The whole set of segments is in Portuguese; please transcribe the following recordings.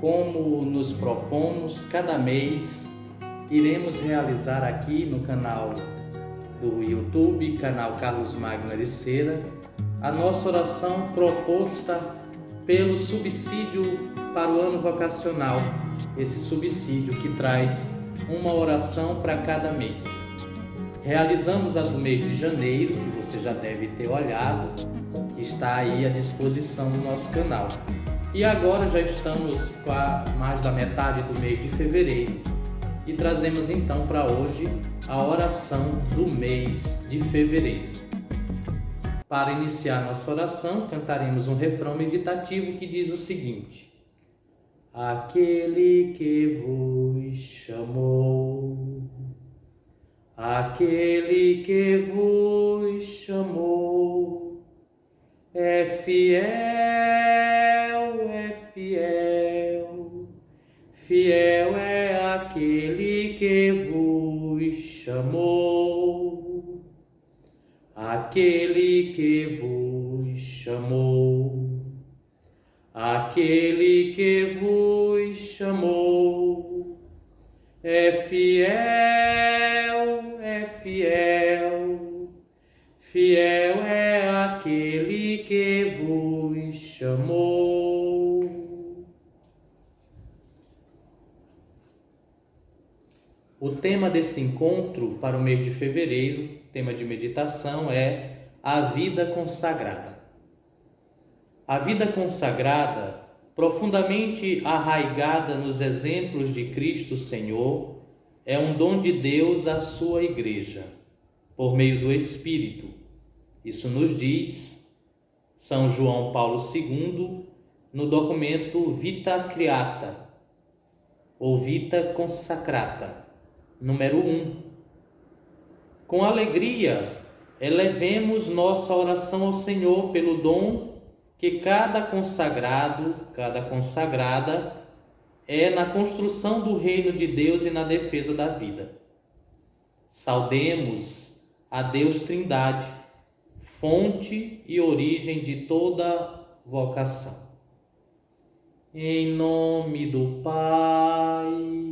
como nos propomos, cada mês iremos realizar aqui no canal do YouTube, canal Carlos Magno Ericeira, a nossa oração proposta pelo subsídio para o ano vocacional, esse subsídio que traz uma oração para cada mês. Realizamos a do mês de janeiro, que você já deve ter olhado, que está aí à disposição no nosso canal. E agora já estamos com mais da metade do mês de fevereiro e trazemos então para hoje a oração do mês de fevereiro. Para iniciar nossa oração, cantaremos um refrão meditativo que diz o seguinte: aquele que vos chamou, aquele que vos chamou, é fiel, é fiel, fiel é aquele que vos chamou, aquele que vos chamou, aquele que vos chamou, é fiel, é fiel, fiel é aquele que vos chamou. O tema desse encontro para o mês de fevereiro, tema de meditação, é a vida consagrada. A vida consagrada, profundamente arraigada nos exemplos de Cristo Senhor, é um dom de Deus à sua igreja, por meio do Espírito. Isso nos diz São João Paulo II no documento Vita Creata, ou Vita Consacrata, número 1. Com alegria, elevemos nossa oração ao Senhor pelo dom que cada consagrado, cada consagrada é na construção do reino de Deus e na defesa da vida. Saudemos a Deus Trindade, fonte e origem de toda vocação. Em nome do Pai,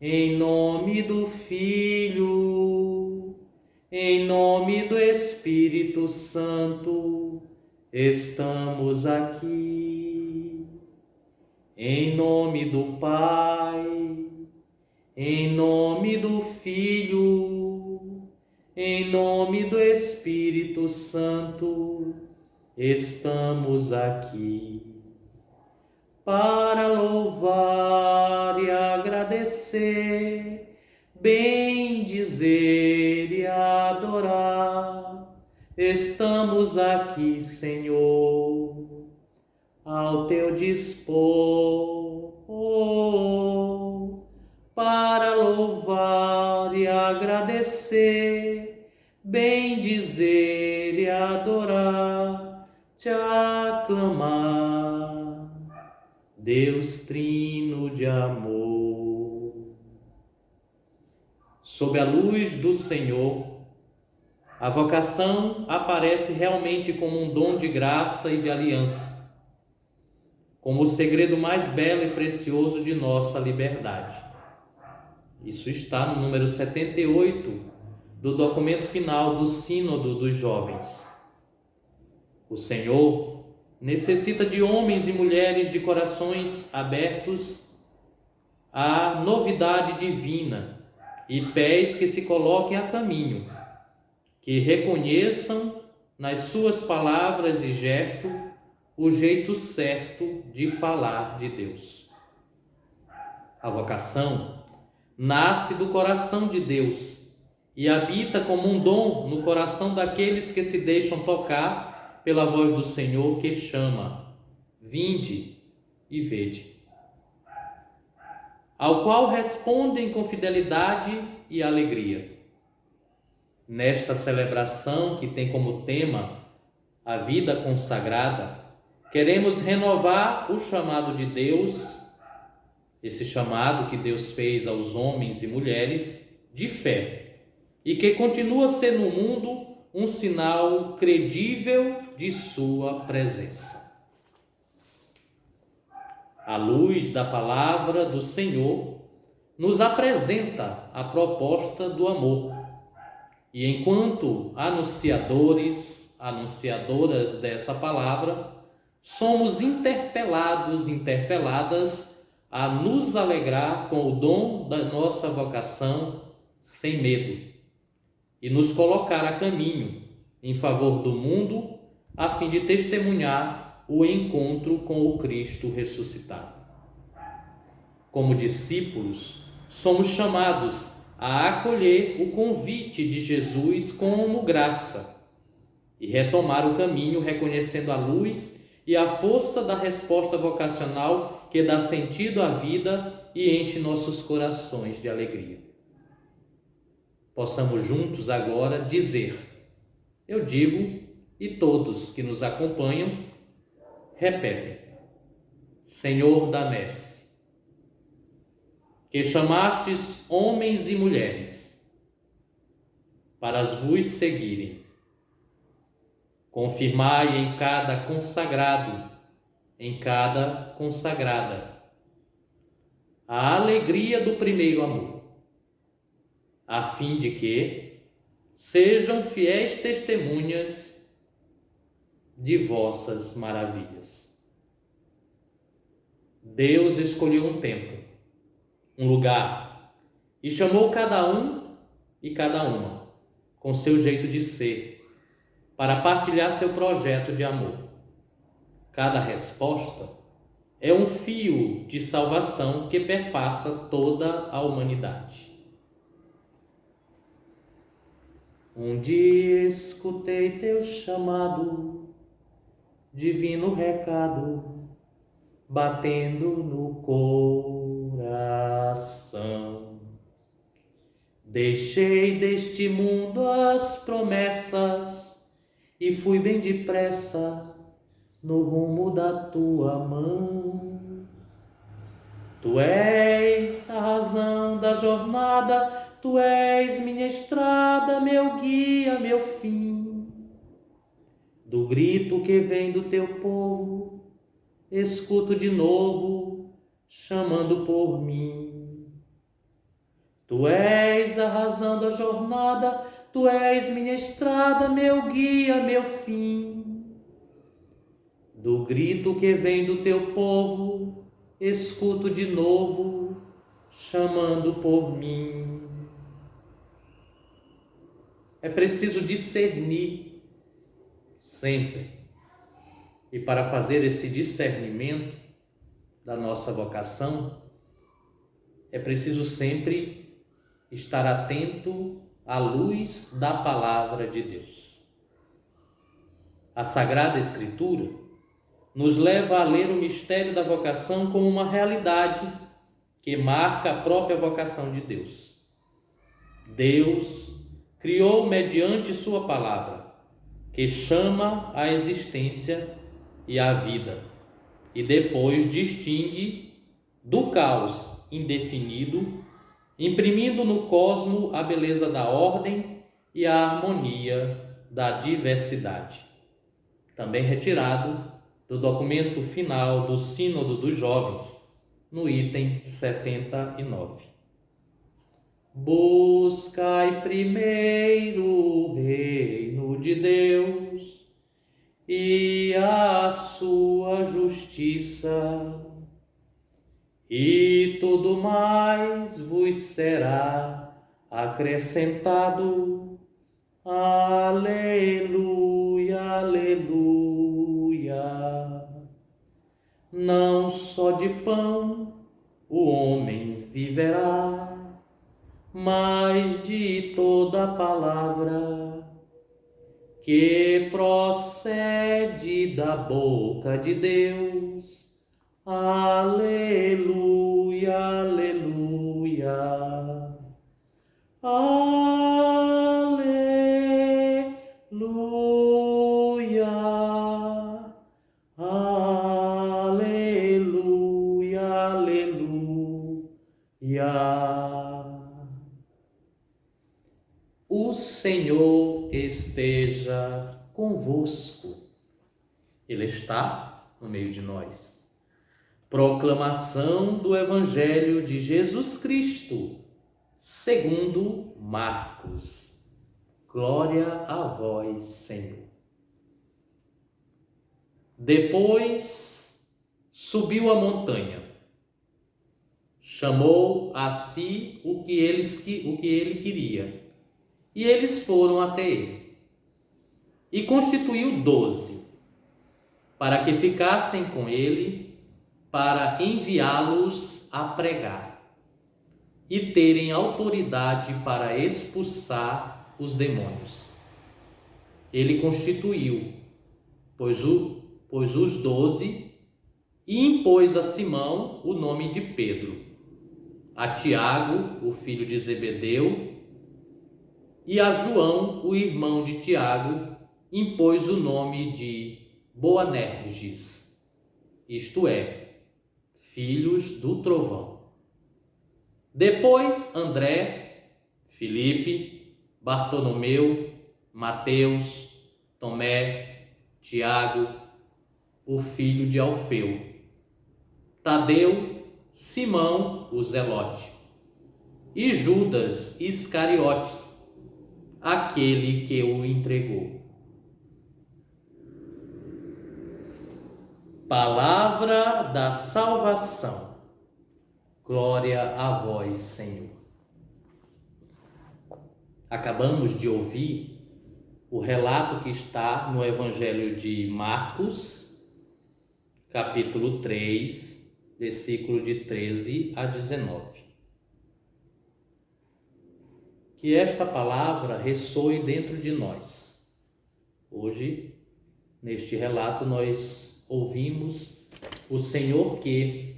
em nome do Filho, em nome do Espírito Santo, estamos aqui. Em nome do Pai, em nome do Filho, em nome do Espírito Santo, estamos aqui para louvar e agradecer, bendizer e adorar. Estamos aqui, Senhor, ao teu dispor, para louvar e agradecer, bendizer e adorar, te aclamar, Deus Trino de amor. Sob a luz do Senhor, a vocação aparece realmente como um dom de graça e de aliança, como o segredo mais belo e precioso de nossa liberdade. Isso está no número 78 do documento final do Sínodo dos Jovens. O Senhor necessita de homens e mulheres de corações abertos à novidade divina e pés que se coloquem a caminho, que reconheçam nas suas palavras e gestos o jeito certo de falar de Deus. A vocação nasce do coração de Deus e habita como um dom no coração daqueles que se deixam tocar pela voz do Senhor que chama: vinde e vede. Ao qual respondem com fidelidade e alegria. Nesta celebração que tem como tema a vida consagrada, queremos renovar o chamado de Deus, esse chamado que Deus fez aos homens e mulheres de fé, e que continua a ser no mundo um sinal credível de sua presença. à luz da palavra do Senhor, nos apresenta a proposta do amor. E enquanto anunciadores, anunciadoras dessa palavra, somos interpeladas a nos alegrar com o dom da nossa vocação sem medo e nos colocar a caminho em favor do mundo, a fim de testemunhar o encontro com o Cristo ressuscitado. Como discípulos, somos chamados a acolher o convite de Jesus como graça e retomar o caminho reconhecendo a luz e a força da resposta vocacional que dá sentido à vida e enche nossos corações de alegria. Possamos juntos agora dizer, eu digo, e todos que nos acompanham repetem: Senhor da messe, que chamastes homens e mulheres para vos seguirem, confirmai em cada consagrado, em cada consagrada, a alegria do primeiro amor, a fim de que sejam fiéis testemunhas de vossas maravilhas. Deus escolheu um tempo, um lugar, e chamou cada um e cada uma, com seu jeito de ser, para partilhar seu projeto de amor. Cada resposta é um fio de salvação que perpassa toda a humanidade. Um dia escutei teu chamado, divino recado, batendo no coração. Deixei deste mundo as promessas e fui bem depressa no rumo da tua mão. Tu és a razão da jornada, tu és minha estrada, meu guia, meu fim. Do grito que vem do teu povo, escuto de novo, chamando por mim. Tu és a razão da jornada, tu és minha estrada, meu guia, meu fim. Do grito que vem do teu povo, escuto de novo, chamando por mim. É preciso discernir sempre. E para fazer esse discernimento da nossa vocação, é preciso sempre estar atento à luz da palavra de Deus. A Sagrada Escritura nos leva a ler o mistério da vocação como uma realidade que marca a própria vocação de Deus. Deus criou mediante sua palavra, que chama à existência e à vida, e depois distingue do caos indefinido, imprimindo no cosmo a beleza da ordem e a harmonia da diversidade. Também retirado do documento final do Sínodo dos Jovens, no item 79. Buscai primeiro o reino de Deus e a sua justiça, e tudo mais vos será acrescentado. Aleluia, aleluia. Não só de pão o homem viverá, mas de toda palavra que procede da boca de Deus. Aleluia, aleluia. Aleluia. Aleluia, aleluia. O Senhor esteja convosco. Ele está no meio de nós. Proclamação do Evangelho de Jesus Cristo, segundo Marcos. Glória a vós, Senhor. Depois subiu a montanha, chamou a si o que ele queria, e eles foram até ele. E constituiu 12, para que ficassem com ele, para enviá-los a pregar e terem autoridade para expulsar os demônios. Ele constituiu, pois os 12, e impôs a Simão o nome de Pedro, a Tiago, o filho de Zebedeu, e a João, o irmão de Tiago, impôs o nome de Boanerges, isto é, filhos do trovão. Depois André, Filipe, Bartolomeu, Mateus, Tomé, Tiago, o filho de Alfeu, Tadeu, Simão, o Zelote, e Judas Iscariotes, aquele que o entregou. Palavra da salvação. Glória a vós, Senhor. Acabamos de ouvir o relato que está no Evangelho de Marcos, capítulo 3, versículo de 13 a 19. Que esta palavra ressoe dentro de nós. Hoje, neste relato, nós ouvimos o Senhor que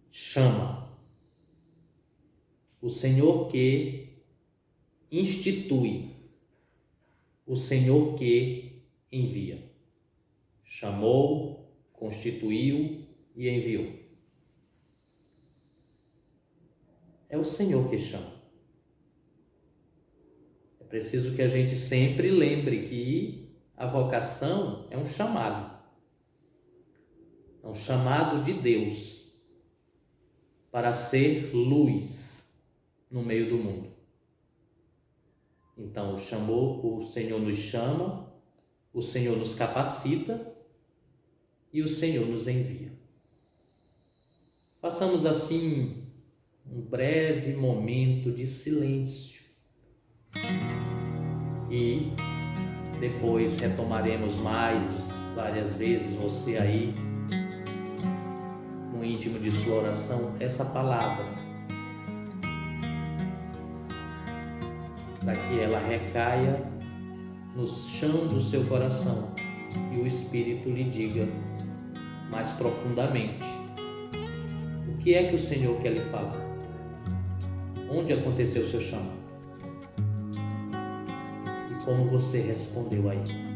chama, o Senhor que institui, o Senhor que envia. Chamou, constituiu e enviou. É o Senhor que chama. É preciso que a gente sempre lembre que a vocação é um chamado. É um chamado de Deus para ser luz no meio do mundo. Então, o Senhor nos chama, o Senhor nos capacita e o Senhor nos envia. Passamos assim um breve momento de silêncio e depois retomaremos várias vezes, você aí, no íntimo de sua oração, essa palavra, para que ela recaia no chão do seu coração e o Espírito lhe diga mais profundamente o que é que o Senhor quer lhe falar, onde aconteceu o seu chamado e como você respondeu a ele.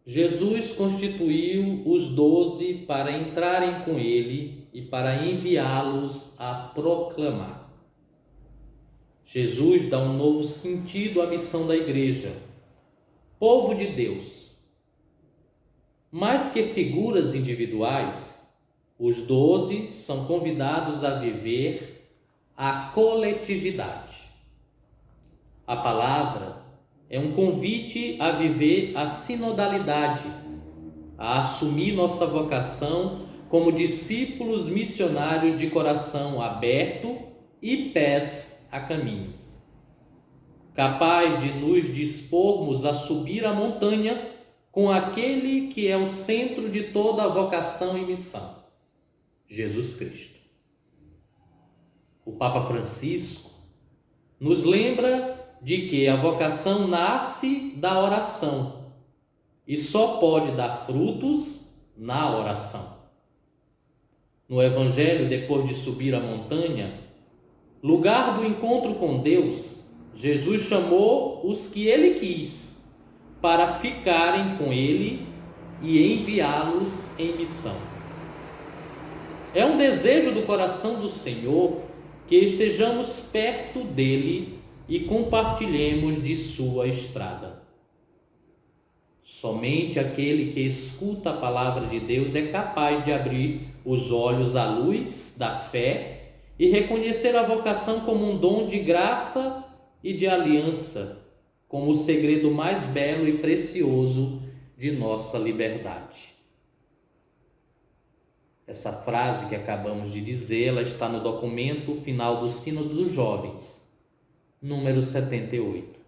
Jesus constituiu os 12 para entrarem com ele e para enviá-los a proclamar. Jesus dá um novo sentido à missão da igreja, povo de Deus. Mais que figuras individuais, os 12 são convidados a viver a coletividade. A palavra é um convite a viver a sinodalidade, a assumir nossa vocação como discípulos missionários de coração aberto e pés a caminho, capaz de nos dispormos a subir a montanha com aquele que é o centro de toda a vocação e missão, Jesus Cristo. O Papa Francisco nos lembra de que a vocação nasce da oração e só pode dar frutos na oração. No Evangelho, depois de subir a montanha, lugar do encontro com Deus, Jesus chamou os que ele quis para ficarem com ele e enviá-los em missão. É um desejo do coração do Senhor que estejamos perto dele e compartilhemos de sua estrada. Somente aquele que escuta a palavra de Deus é capaz de abrir os olhos à luz da fé e reconhecer a vocação como um dom de graça e de aliança, como o segredo mais belo e precioso de nossa liberdade. Essa frase que acabamos de dizer, ela está no documento final do Sínodo dos Jovens, número 78.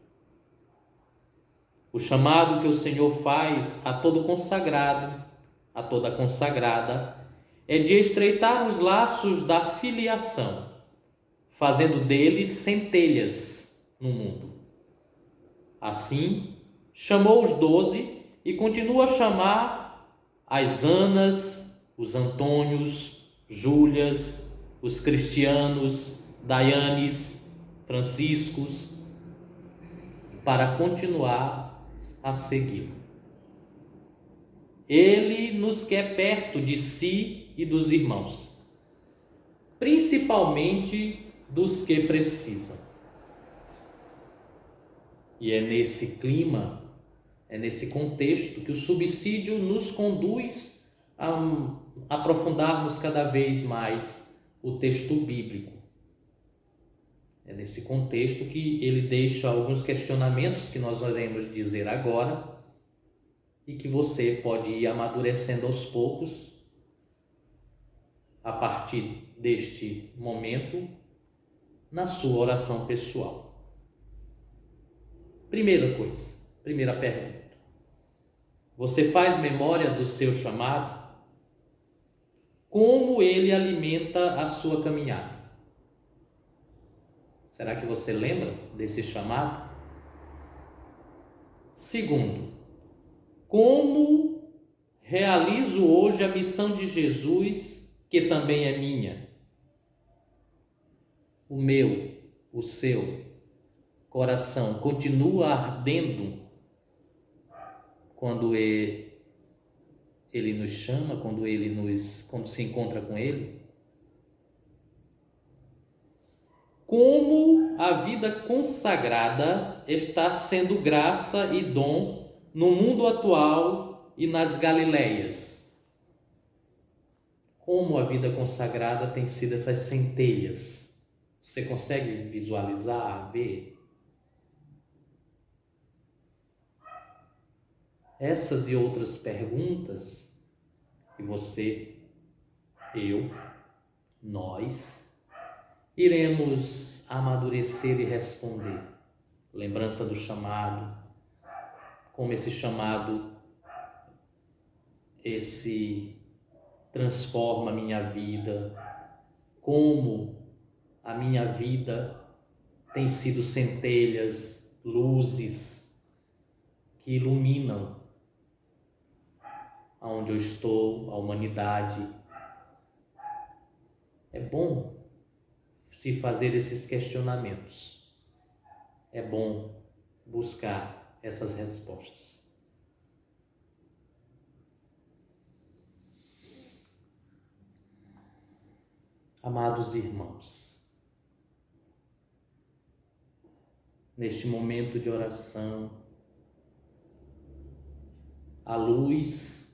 O chamado que o Senhor faz a todo consagrado, a toda consagrada, é de estreitar os laços da filiação, fazendo deles centelhas no mundo. Assim, chamou os 12 e continua a chamar as Anas, os Antônios, Júlias, os Cristianos, Dayanes, Franciscos, para continuar a segui-lo. Ele nos quer perto de si e dos irmãos, principalmente dos que precisam. E é nesse clima, é nesse contexto que o subsídio nos conduz a aprofundarmos cada vez mais o texto bíblico. É nesse contexto que ele deixa alguns questionamentos que nós iremos dizer agora e que você pode ir amadurecendo aos poucos a partir deste momento na sua oração pessoal. Primeira coisa, primeira pergunta. Você faz memória do seu chamado? Como ele alimenta a sua caminhada? Será que você lembra desse chamado? Segundo, como realizo hoje a missão de Jesus, que também é minha? O meu, o seu coração continua ardendo quando ele nos chama, quando se encontra com ele? Como a vida consagrada está sendo graça e dom no mundo atual e nas Galileias? Como a vida consagrada tem sido essas centelhas? Você consegue visualizar, ver? Essas e outras perguntas que você, eu, nós iremos amadurecer e responder. Lembrança do chamado, como esse chamado transforma a minha vida, como a minha vida tem sido centelhas, luzes que iluminam aonde eu estou, a humanidade. É bom se fazer esses questionamentos. É bom buscar essas respostas. Amados irmãos, neste momento de oração, à luz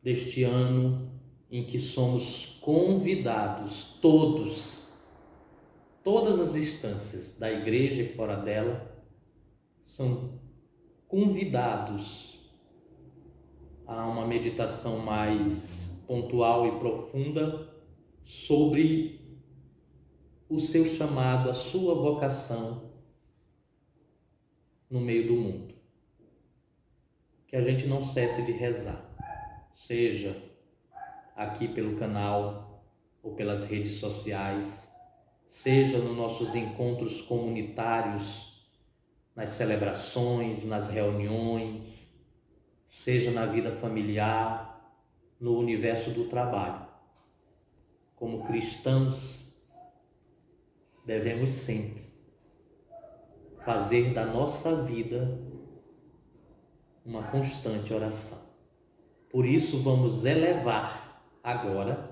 deste ano em que somos convidados, todas as instâncias da igreja e fora dela, são convidados a uma meditação mais pontual e profunda sobre o seu chamado, a sua vocação no meio do mundo. Que a gente não cesse de rezar, seja aqui pelo canal ou pelas redes sociais, seja nos nossos encontros comunitários, nas celebrações, nas reuniões, seja na vida familiar, no universo do trabalho. Como cristãos, devemos sempre fazer da nossa vida uma constante oração. Por isso, vamos elevar agora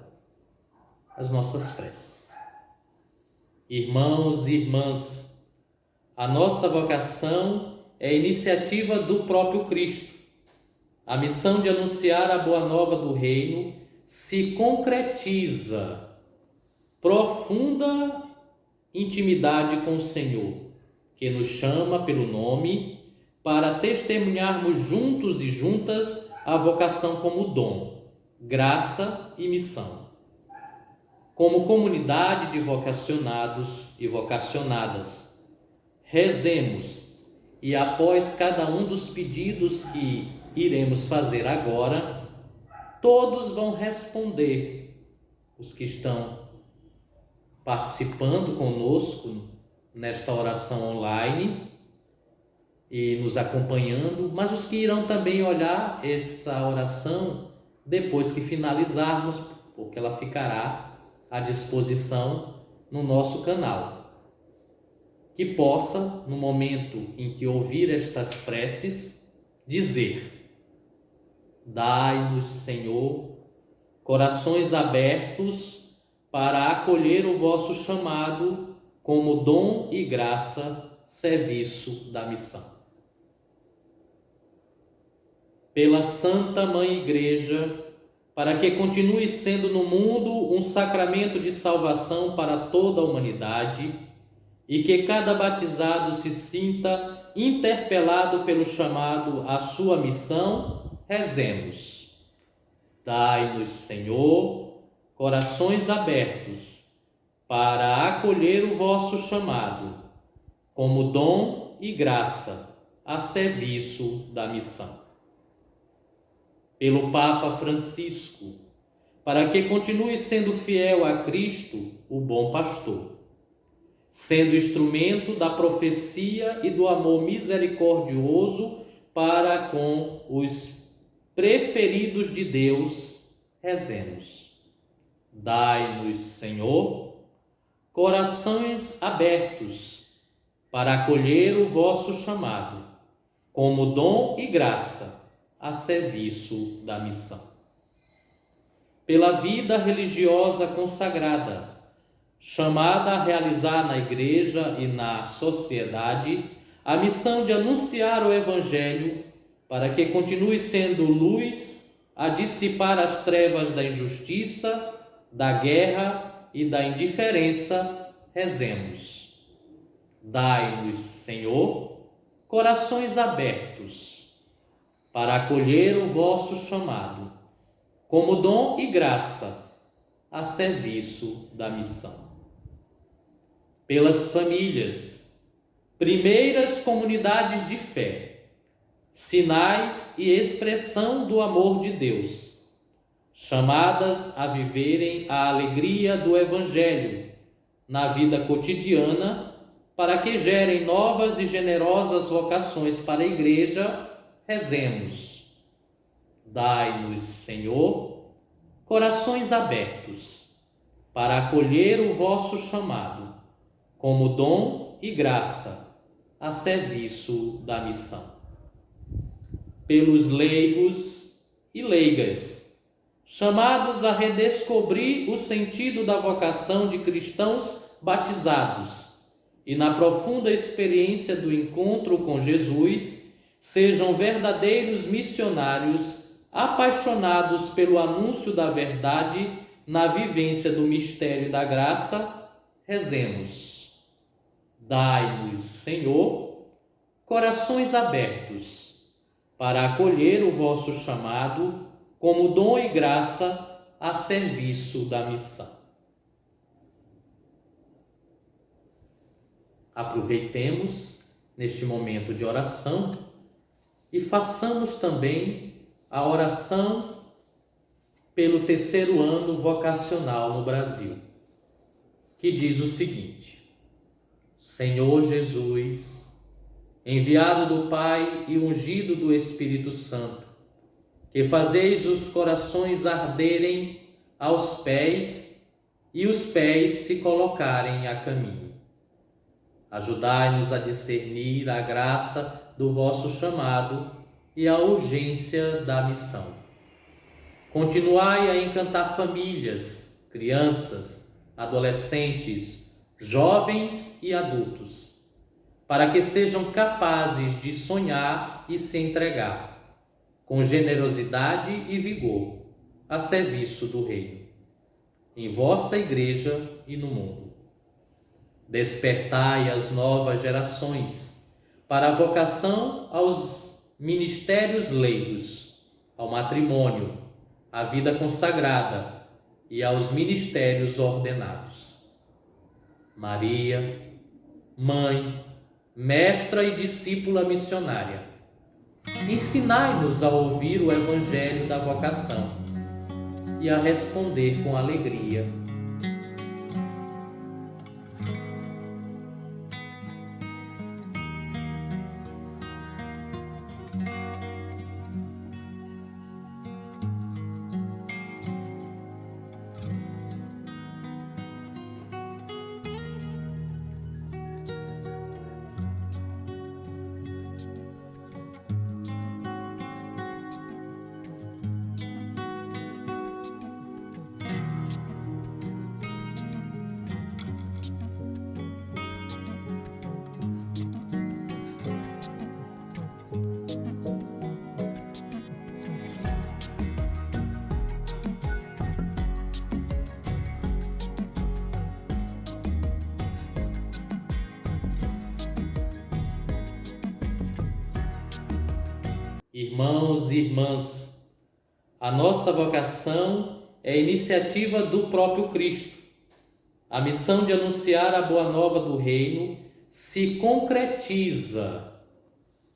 as nossas preces. Irmãos e irmãs, a nossa vocação é iniciativa do próprio Cristo. A missão de anunciar a boa nova do reino se concretiza profunda intimidade com o Senhor, que nos chama pelo nome para testemunharmos juntos e juntas a vocação como dom, graça e missão. Como comunidade de vocacionados e vocacionadas, rezemos e após cada um dos pedidos que iremos fazer agora, todos vão responder, os que estão participando conosco nesta oração online e nos acompanhando, mas os que irão também olhar essa oração depois que finalizarmos, porque ela ficará à disposição no nosso canal. Que possa, no momento em que ouvir estas preces, dizer: dai-nos, Senhor, corações abertos para acolher o vosso chamado como dom e graça, serviço da missão. Pela Santa Mãe Igreja, para que continue sendo no mundo um sacramento de salvação para toda a humanidade e que cada batizado se sinta interpelado pelo chamado à sua missão, rezemos. Dai-nos, Senhor, corações abertos para acolher o vosso chamado como dom e graça a serviço da missão. Pelo Papa Francisco, para que continue sendo fiel a Cristo, o bom pastor, sendo instrumento da profecia e do amor misericordioso para com os preferidos de Deus, rezemos. Dai-nos, Senhor, corações abertos para acolher o vosso chamado, como dom e graça a serviço da missão. Pela vida religiosa consagrada, chamada a realizar na Igreja e na sociedade a missão de anunciar o Evangelho, para que continue sendo luz a dissipar as trevas da injustiça, da guerra e da indiferença, rezemos. Dai-nos, Senhor, corações abertos para acolher o vosso chamado, como dom e graça a serviço da missão. Pelas famílias, primeiras comunidades de fé, sinais e expressão do amor de Deus, chamadas a viverem a alegria do Evangelho na vida cotidiana, para que gerem novas e generosas vocações para a Igreja, rezemos. Dai-nos, Senhor, corações abertos para acolher o vosso chamado, como dom e graça a serviço da missão. Pelos leigos e leigas, chamados a redescobrir o sentido da vocação de cristãos batizados e na profunda experiência do encontro com Jesus, sejam verdadeiros missionários apaixonados pelo anúncio da verdade na vivência do mistério da graça, rezemos. Dai-nos, Senhor, corações abertos para acolher o vosso chamado como dom e graça a serviço da missão. Aproveitemos neste momento de oração e façamos também a oração pelo terceiro ano vocacional no Brasil, que diz o seguinte: Senhor Jesus, enviado do Pai e ungido do Espírito Santo, que fazeis os corações arderem aos pés e os pés se colocarem a caminho. Ajudai-nos a discernir a graça do vosso chamado e a urgência da missão. Continuai a encantar famílias, crianças, adolescentes, jovens e adultos, para que sejam capazes de sonhar e se entregar, com generosidade e vigor, a serviço do Reino, em vossa Igreja e no mundo. Despertai as novas gerações para a vocação aos ministérios leigos, ao matrimônio, à vida consagrada e aos ministérios ordenados. Maria, mãe, mestra e discípula missionária, ensinai-nos a ouvir o Evangelho da vocação e a responder com alegria. Irmãos e irmãs, a nossa vocação é iniciativa do próprio Cristo. A missão de anunciar a boa nova do Reino se concretiza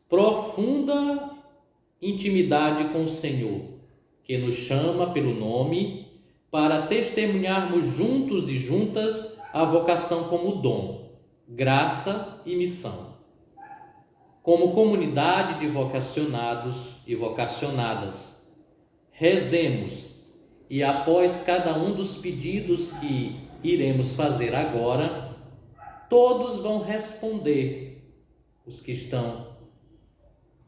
profunda intimidade com o Senhor, que nos chama pelo nome para testemunharmos juntos e juntas a vocação como dom, graça e missão. Como comunidade de vocacionados e vocacionadas, rezemos e após cada um dos pedidos que iremos fazer agora, todos vão responder, os que estão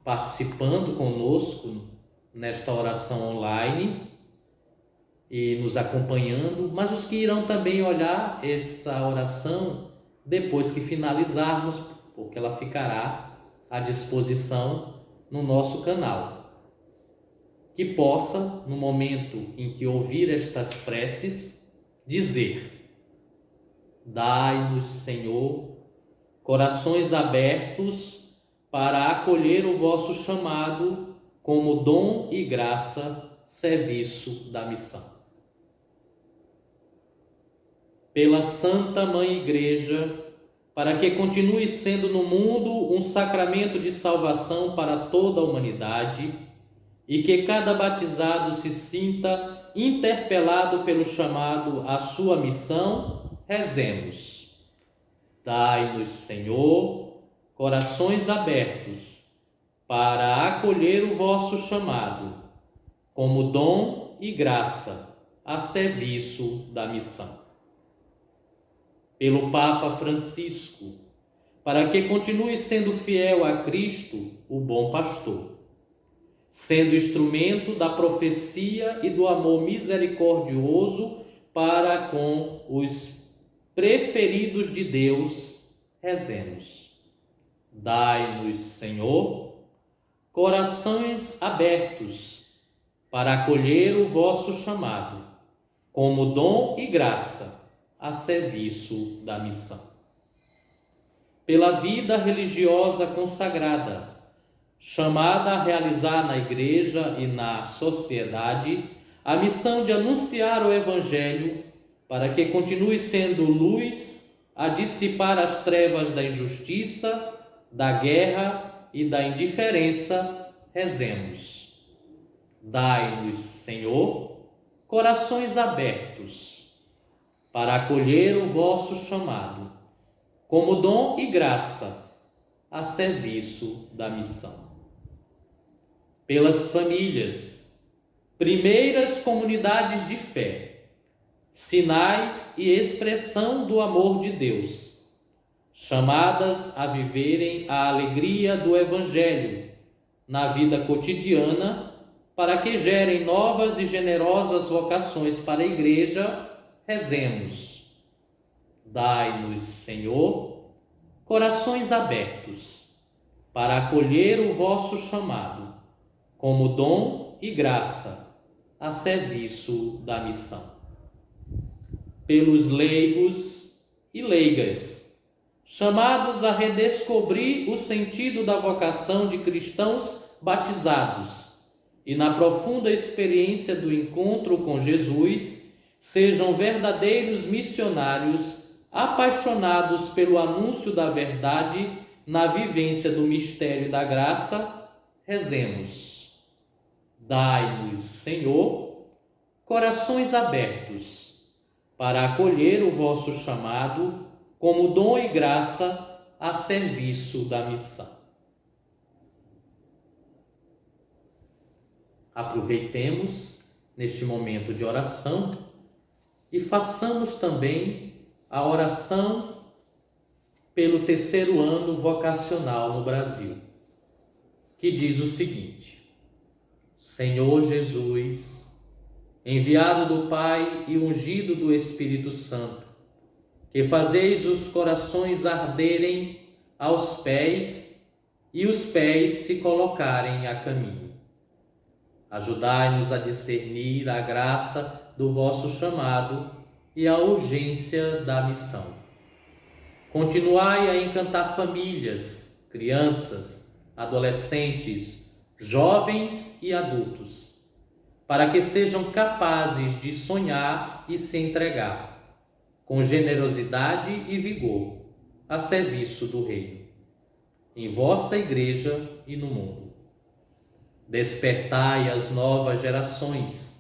participando conosco nesta oração online e nos acompanhando, mas os que irão também olhar essa oração depois que finalizarmos, porque ela ficará à disposição no nosso canal. Que possa, no momento em que ouvir estas preces, dizer: dai-nos, Senhor, corações abertos para acolher o vosso chamado como dom e graça, serviço da missão. Pela Santa Mãe Igreja, para que continue sendo no mundo um sacramento de salvação para toda a humanidade e que cada batizado se sinta interpelado pelo chamado à sua missão, rezemos. Dai-nos, Senhor, corações abertos para acolher o vosso chamado como dom e graça a serviço da missão. Pelo Papa Francisco, para que continue sendo fiel a Cristo, o bom pastor, sendo instrumento da profecia e do amor misericordioso para com os preferidos de Deus, rezemos. Dai-nos, Senhor, corações abertos para acolher o vosso chamado, como dom e graça, a serviço da missão. Pela vida religiosa consagrada, chamada a realizar na Igreja e na sociedade a missão de anunciar o Evangelho, para que continue sendo luz a dissipar as trevas da injustiça, da guerra e da indiferença, rezemos. Dai-nos, Senhor, corações abertos para acolher o vosso chamado, como dom e graça, a serviço da missão. Pelas famílias, primeiras comunidades de fé, sinais e expressão do amor de Deus, chamadas a viverem a alegria do Evangelho na vida cotidiana, para que gerem novas e generosas vocações para a Igreja, rezemos. Dai-nos, Senhor, corações abertos para acolher o vosso chamado, como dom e graça a serviço da missão. Pelos leigos e leigas, chamados a redescobrir o sentido da vocação de cristãos batizados e na profunda experiência do encontro com Jesus, sejam verdadeiros missionários apaixonados pelo anúncio da verdade na vivência do mistério da graça, rezemos. Dai-nos, Senhor, corações abertos para acolher o vosso chamado como dom e graça a serviço da missão. Aproveitemos neste momento de oração e façamos também a oração pelo terceiro ano vocacional no Brasil, que diz o seguinte: Senhor Jesus, enviado do Pai e ungido do Espírito Santo, que fazeis os corações arderem aos pés e os pés se colocarem a caminho. Ajudai-nos a discernir a graça do vosso chamado e a urgência da missão. Continuai a encantar famílias, crianças, adolescentes, jovens e adultos, para que sejam capazes de sonhar e se entregar, com generosidade e vigor, a serviço do Reino, em vossa Igreja e no mundo. Despertai as novas gerações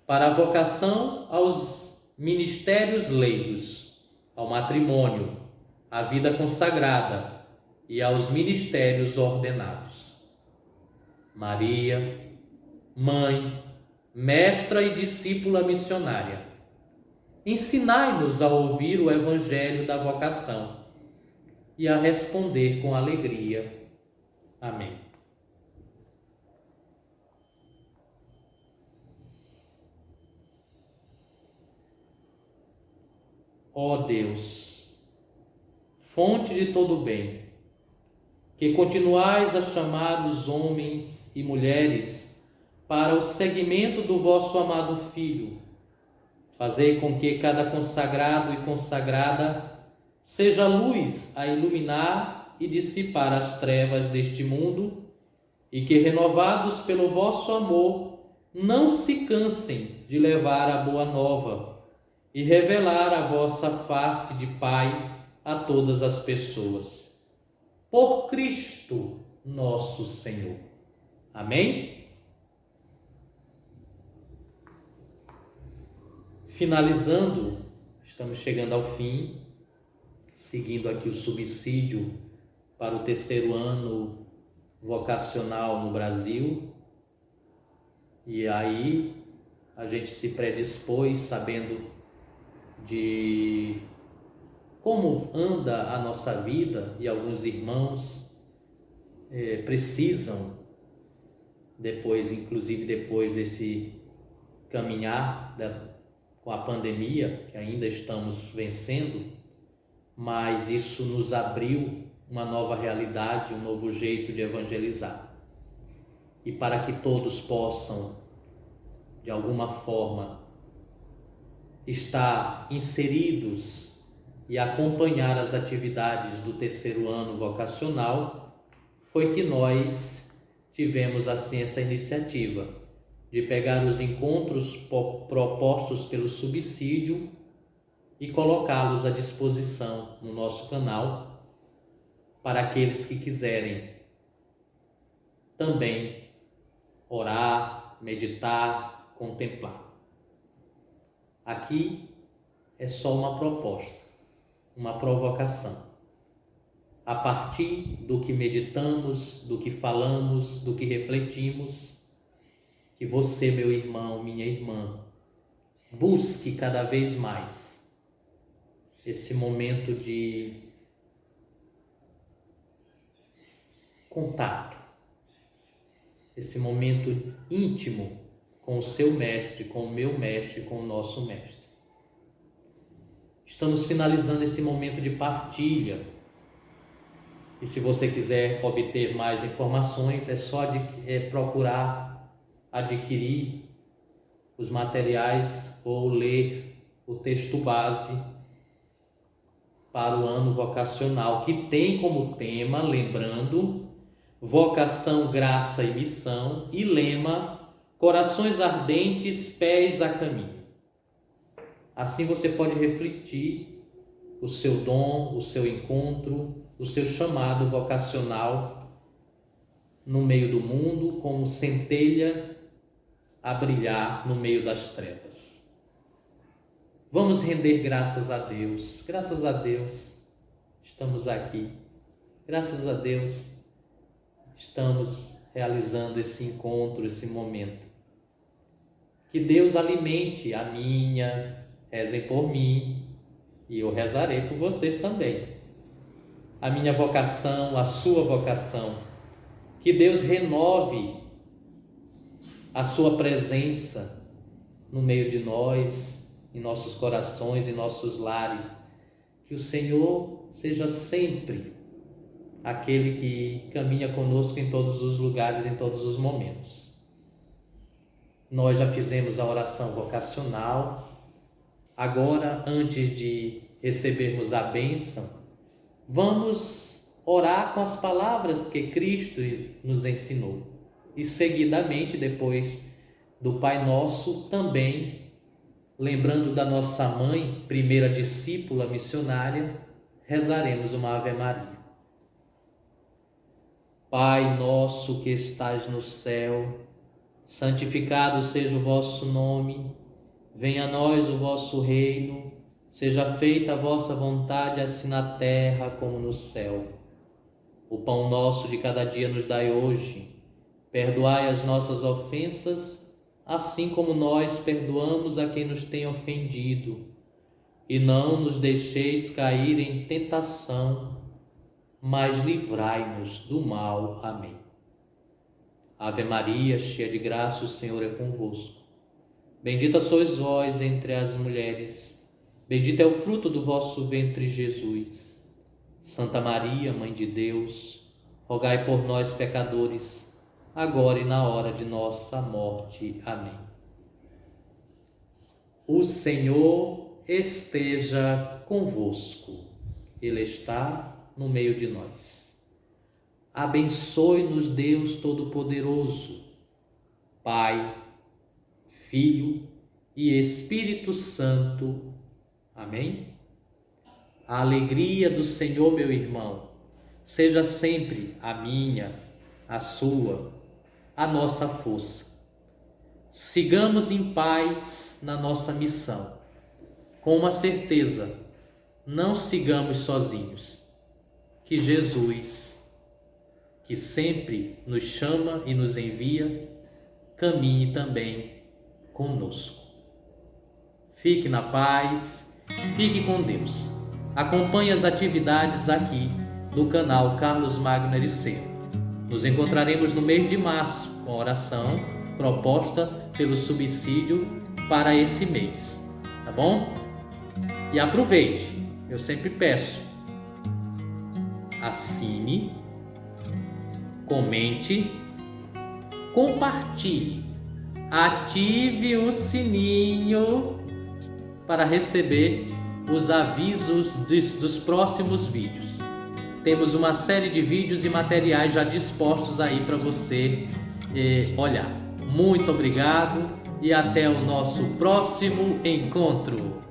para a vocação aos ministérios leigos, ao matrimônio, à vida consagrada e aos ministérios ordenados. Maria, mãe, mestra e discípula missionária, ensinai-nos a ouvir o Evangelho da vocação e a responder com alegria. Amém. Ó Deus, fonte de todo bem, que continuais a chamar os homens e mulheres para o seguimento do vosso amado Filho, fazei com que cada consagrado e consagrada seja luz a iluminar e dissipar as trevas deste mundo, e que, renovados pelo vosso amor, não se cansem de levar a boa nova e revelar a vossa face de Pai a todas as pessoas. Por Cristo nosso Senhor. Amém? Finalizando, estamos chegando ao fim, seguindo aqui o subsídio para o terceiro ano vocacional no Brasil. E aí a gente se predispôs, sabendo de como anda a nossa vida, e alguns irmãos precisam, inclusive depois desse caminhar com a pandemia, que ainda estamos vencendo, mas isso nos abriu uma nova realidade, um novo jeito de evangelizar. E para que todos possam, de alguma forma, estar inseridos e acompanhar as atividades do terceiro ano vocacional, foi que nós tivemos assim essa iniciativa de pegar os encontros propostos pelo subsídio e colocá-los à disposição no nosso canal para aqueles que quiserem também orar, meditar, contemplar. Aqui é só uma proposta, uma provocação. A partir do que meditamos, do que falamos, do que refletimos, que você, meu irmão, minha irmã, busque cada vez mais esse momento de contato, esse momento íntimo com o seu mestre, com o meu mestre, com o nosso mestre. Estamos finalizando esse momento de partilha. E se você quiser obter mais informações, é só procurar adquirir os materiais ou ler o texto base para o ano vocacional, que tem como tema, lembrando, vocação, graça e missão, e lema, corações ardentes, pés a caminho. Assim você pode refletir o seu dom, o seu encontro, o seu chamado vocacional no meio do mundo, como centelha a brilhar no meio das trevas. Vamos render graças a Deus. Graças a Deus estamos aqui. Graças a Deus estamos realizando esse encontro, esse momento. Que Deus alimente a minha, rezem por mim e eu rezarei por vocês também. A minha vocação, a sua vocação. Que Deus renove a sua presença no meio de nós, em nossos corações, em nossos lares. Que o Senhor seja sempre aquele que caminha conosco em todos os lugares, em todos os momentos. Nós já fizemos a oração vocacional. Agora, antes de recebermos a bênção, vamos orar com as palavras que Cristo nos ensinou. E seguidamente, depois do Pai Nosso, também lembrando da nossa mãe, primeira discípula missionária, rezaremos uma Ave Maria. Pai nosso que estais no céu, santificado seja o vosso nome, venha a nós o vosso reino, seja feita a vossa vontade, assim na terra como no céu. O pão nosso de cada dia nos dai hoje, perdoai as nossas ofensas, assim como nós perdoamos a quem nos tem ofendido, e não nos deixeis cair em tentação, mas livrai-nos do mal. Amém. Ave Maria, cheia de graça, o Senhor é convosco. Bendita sois vós entre as mulheres, bendito é o fruto do vosso ventre, Jesus. Santa Maria, Mãe de Deus, rogai por nós, pecadores, agora e na hora de nossa morte. Amém. O Senhor esteja convosco. Ele está no meio de nós. Abençoe-nos Deus Todo-Poderoso, Pai, Filho e Espírito Santo. Amém? A alegria do Senhor, meu irmão, seja sempre a minha, a sua, a nossa força. Sigamos em paz na nossa missão. Com uma certeza, não sigamos sozinhos. Que Jesus, que sempre nos chama e nos envia, caminhe também conosco. Fique na paz, fique com Deus. Acompanhe as atividades aqui do canal Carlos Magno Ericeira. Nos encontraremos no mês de março com a oração proposta pelo subsídio para esse mês, tá bom? E aproveite, eu sempre peço, assine, comente, compartilhe, ative o sininho para receber os avisos dos próximos vídeos. Temos uma série de vídeos e materiais já dispostos aí para você olhar. Muito obrigado e até o nosso próximo encontro.